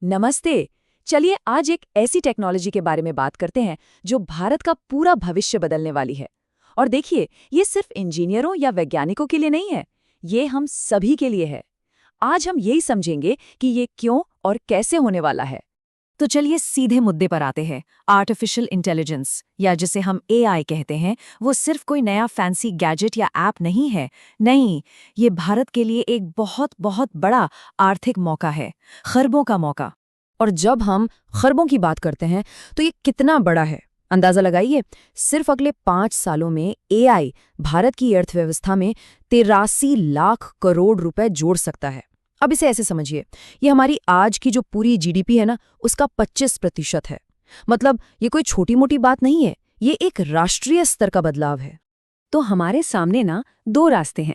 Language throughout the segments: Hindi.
नमस्ते। चलिए आज एक ऐसी टेक्नोलॉजी के बारे में बात करते हैं जो भारत का पूरा भविष्य बदलने वाली है। और देखिए, ये सिर्फ इंजीनियरों या वैज्ञानिकों के लिए नहीं है, ये हम सभी के लिए है। आज हम यही समझेंगे कि ये क्यों और कैसे होने वाला है। तो चलिए सीधे मुद्दे पर आते हैं। आर्टिफिशियल इंटेलिजेंस या जिसे हम एआई कहते हैं, वो सिर्फ कोई नया फैंसी गैजेट या ऐप नहीं है। नहीं, ये भारत के लिए एक बहुत बहुत बड़ा आर्थिक मौका है, खरबों का मौका। और जब हम खरबों की बात करते हैं तो ये कितना बड़ा है, अंदाजा लगाइए। सिर्फ अगले 5 सालों में एआई भारत की अर्थव्यवस्था में 83 लाख करोड़ रुपए जोड़ सकता है। अब इसे ऐसे समझिए, ये हमारी आज की जो पूरी जीडीपी है ना, उसका 25% है। मतलब ये कोई छोटी मोटी बात नहीं है, ये एक राष्ट्रीय स्तर का बदलाव है। तो हमारे सामने ना 2 रास्ते हैं।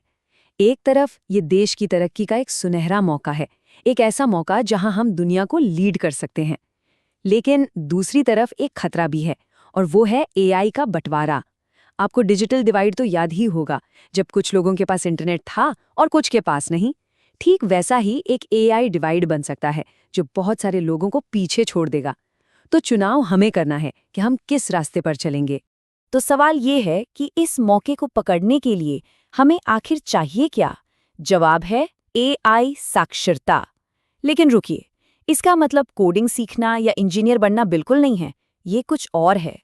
एक तरफ ये देश की तरक्की का एक सुनहरा मौका है, एक ऐसा मौका जहां हम दुनिया को लीड कर सकते हैं। लेकिन दूसरी तरफ एक खतरा भी है, और वो है एआई का बंटवारा। आपको डिजिटल डिवाइड तो याद ही होगा, जब कुछ लोगों के पास इंटरनेट था और कुछ के पास नहीं। ठीक वैसा ही एक एआई डिवाइड बन सकता है, जो बहुत सारे लोगों को पीछे छोड़ देगा। तो चुनाव हमें करना है कि हम किस रास्ते पर चलेंगे। तो सवाल ये है कि इस मौके को पकड़ने के लिए हमें आखिर चाहिए क्या? जवाब है एआई साक्षरता। लेकिन रुकिए, इसका मतलब कोडिंग सीखना या इंजीनियर बनना बिल्कुल नहीं है, ये कुछ और है।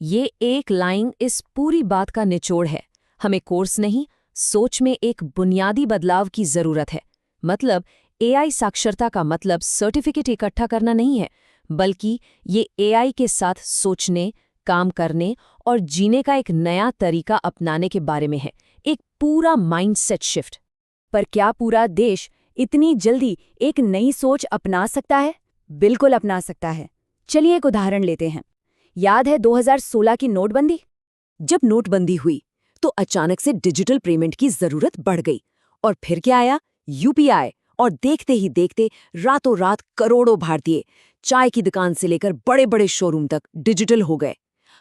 ये एक लाइन इस पूरी बात का निचोड़ है। हमें कोर्स नहीं, सोच में एक बुनियादी बदलाव की जरूरत है। मतलब एआई साक्षरता का मतलब सर्टिफिकेट इकट्ठा करना नहीं है, बल्कि ये एआई के साथ सोचने, काम करने और जीने का एक नया तरीका अपनाने के बारे में है। एक पूरा माइंडसेट शिफ्ट। पर क्या पूरा देश इतनी जल्दी एक नई सोच अपना सकता है? बिल्कुल अपना सकता है। चलिए एक उदाहरण लेते हैं। याद है 2016 की नोटबंदी? जब नोटबंदी हुई तो अचानक से डिजिटल पेमेंट की जरूरत बढ़ गई। और फिर क्या आया? यूपीआई। और देखते ही देखते रातों रात करोड़ों भारतीय चाय की दुकान से लेकर बड़े बड़े शोरूम तक डिजिटल हो गए।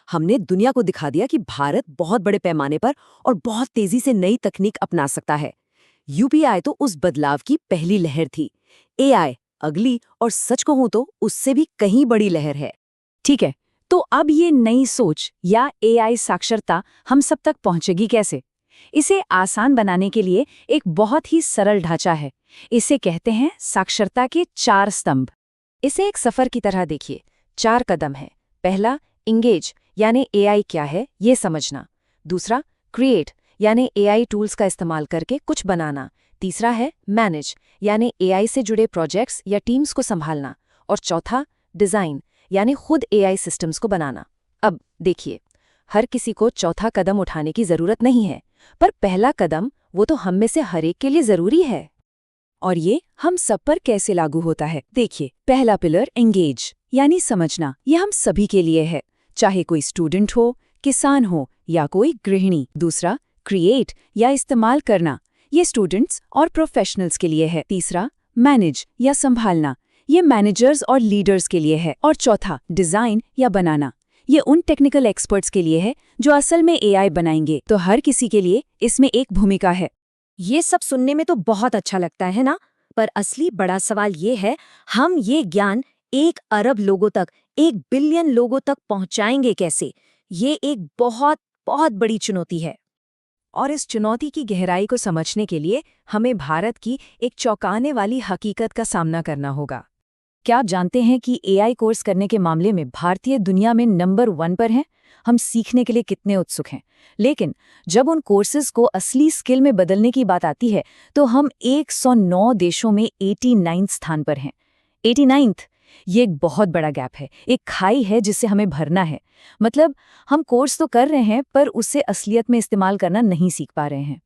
हमने दुनिया को दिखा दिया कि भारत बहुत बड़े पैमाने पर और बहुत तेजी से नई तकनीक अपना सकता है। यूपीआई तो उस बदलाव की पहली लहर थी। एआई अगली, और सच कहूं तो उससे भी कहीं बड़ी लहर है। ठीक है, तो अब ये नई सोच या एआई साक्षरता हम सब तक पहुंचेगी कैसे? इसे आसान बनाने के लिए एक बहुत ही सरल ढांचा है। इसे कहते हैं साक्षरता के 4 स्तंभ। इसे एक सफर की तरह देखिए। 4 कदम है। पहला, इंगेज, यानी एआई क्या है ये समझना। दूसरा, क्रिएट, यानी एआई टूल्स का इस्तेमाल करके कुछ बनाना। तीसरा है मैनेज, यानी एआई से जुड़े प्रोजेक्ट्स या टीम्स को संभालना। और चौथा, डिजाइन, यानी खुद एआई सिस्टम्स को बनाना। अब देखिए, हर किसी को चौथा कदम उठाने की जरूरत नहीं है, पर पहला कदम वो तो हम में से हर एक के लिए जरूरी है। और ये हम सब पर कैसे लागू होता है? देखिए, पहला पिलर एंगेज, यानी समझना। ये हम सभी के लिए है, चाहे कोई स्टूडेंट हो, किसान हो या कोई गृहिणी। दूसरा, क्रिएट या इस्तेमाल करना। ये स्टूडेंट्स और प्रोफेशनल्स के लिए है। तीसरा, मैनेज या संभालना। ये मैनेजर्स और लीडर्स के लिए है। और चौथा, डिजाइन या बनाना। ये उन टेक्निकल एक्सपर्ट्स के लिए है जो असल में एआई बनाएंगे। तो हर किसी के लिए इसमें एक भूमिका है। ये सब सुनने में तो बहुत अच्छा लगता है ना, पर असली बड़ा सवाल ये है, हम ये ज्ञान 1 अरब लोगों तक, 1 बिलियन लोगों तक पहुंचाएंगे कैसे? ये एक बहुत बहुत बड़ी चुनौती है। और इस चुनौती की गहराई को समझने के लिए हमें भारत की एक चौंकाने वाली हकीकत का सामना करना होगा। क्या आप जानते हैं कि एआई कोर्स करने के मामले में भारतीय दुनिया में नंबर 1 पर हैं? हम सीखने के लिए कितने उत्सुक हैं, लेकिन जब उन कोर्सेज को असली स्किल में बदलने की बात आती है तो हम 109 देशों में 89 स्थान पर हैं। 89th, ये एक बहुत बड़ा गैप है, एक खाई है जिसे हमें भरना है। मतलब हम कोर्स तो कर रहे हैं, पर उसे असलियत में इस्तेमाल करना नहीं सीख पा रहे हैं।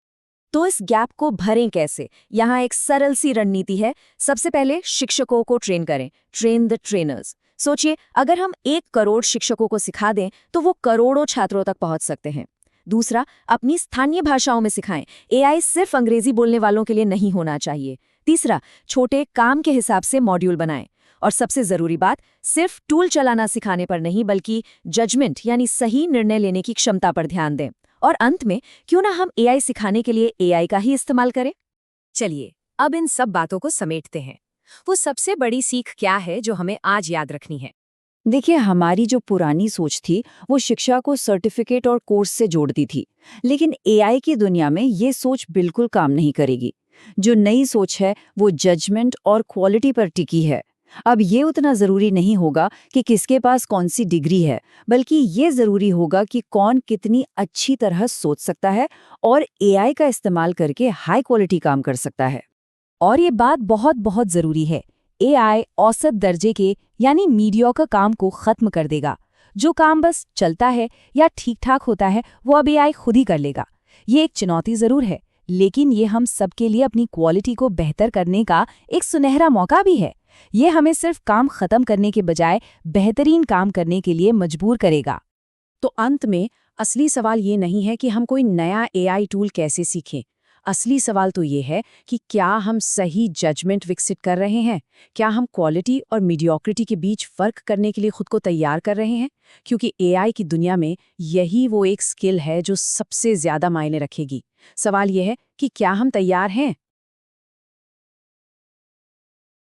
तो इस गैप को भरें कैसे? यहाँ एक सरल सी रणनीति है। सबसे पहले शिक्षकों को ट्रेन करें, ट्रेन द ट्रेनर्स। सोचिए, अगर हम 1 करोड़ शिक्षकों को सिखा दें तो वो करोड़ों छात्रों तक पहुंच सकते हैं। दूसरा, अपनी स्थानीय भाषाओं में सिखाएं। एआई सिर्फ अंग्रेजी बोलने वालों के लिए नहीं होना चाहिए। तीसरा, छोटे काम के हिसाब से मॉड्यूल बनाएं। और सबसे जरूरी बात, सिर्फ टूल चलाना सिखाने पर नहीं, बल्कि जजमेंट यानी सही निर्णय लेने की क्षमता पर ध्यान दें। और अंत में, क्यों ना हम एआई सिखाने के लिए एआई का ही इस्तेमाल करें? चलिए अब इन सब बातों को समेटते हैं। वो सबसे बड़ी सीख क्या है जो हमें आज याद रखनी है? देखिए, हमारी जो पुरानी सोच थी वो शिक्षा को सर्टिफिकेट और कोर्स से जोड़ती थी, लेकिन एआई की दुनिया में ये सोच बिल्कुल काम नहीं करेगी। जो नई सोच है वो जजमेंट और क्वालिटी पर टिकी है। अब ये उतना जरूरी नहीं होगा कि किसके पास कौन सी डिग्री है, बल्कि ये जरूरी होगा कि कौन कितनी अच्छी तरह सोच सकता है और एआई का इस्तेमाल करके हाई क्वालिटी काम कर सकता है। और ये बात बहुत बहुत जरूरी है। एआई औसत दर्जे के यानी मीडियोकर काम को खत्म कर देगा। जो काम बस चलता है या ठीक-ठाक होता है वो अब एआई खुद ही कर लेगा। ये एक चुनौती जरूर है, लेकिन ये हम सबके लिए अपनी क्वालिटी को बेहतर करने का एक सुनहरा मौका भी है। ये हमें सिर्फ काम खत्म करने के बजाय बेहतरीन काम करने के लिए मजबूर करेगा। तो अंत में असली सवाल ये नहीं है कि हम कोई नया एआई टूल कैसे सीखें। असली सवाल तो ये है कि क्या हम सही जजमेंट विकसित कर रहे हैं, क्या हम क्वालिटी और मीडियोक्रिटी के बीच फर्क करने के लिए खुद को तैयार कर रहे हैं, क्योंकि एआई की दुनिया में यही वो एक स्किल है जो सबसे ज्यादा मायने रखेगी। सवाल ये है कि क्या हम तैयार हैं।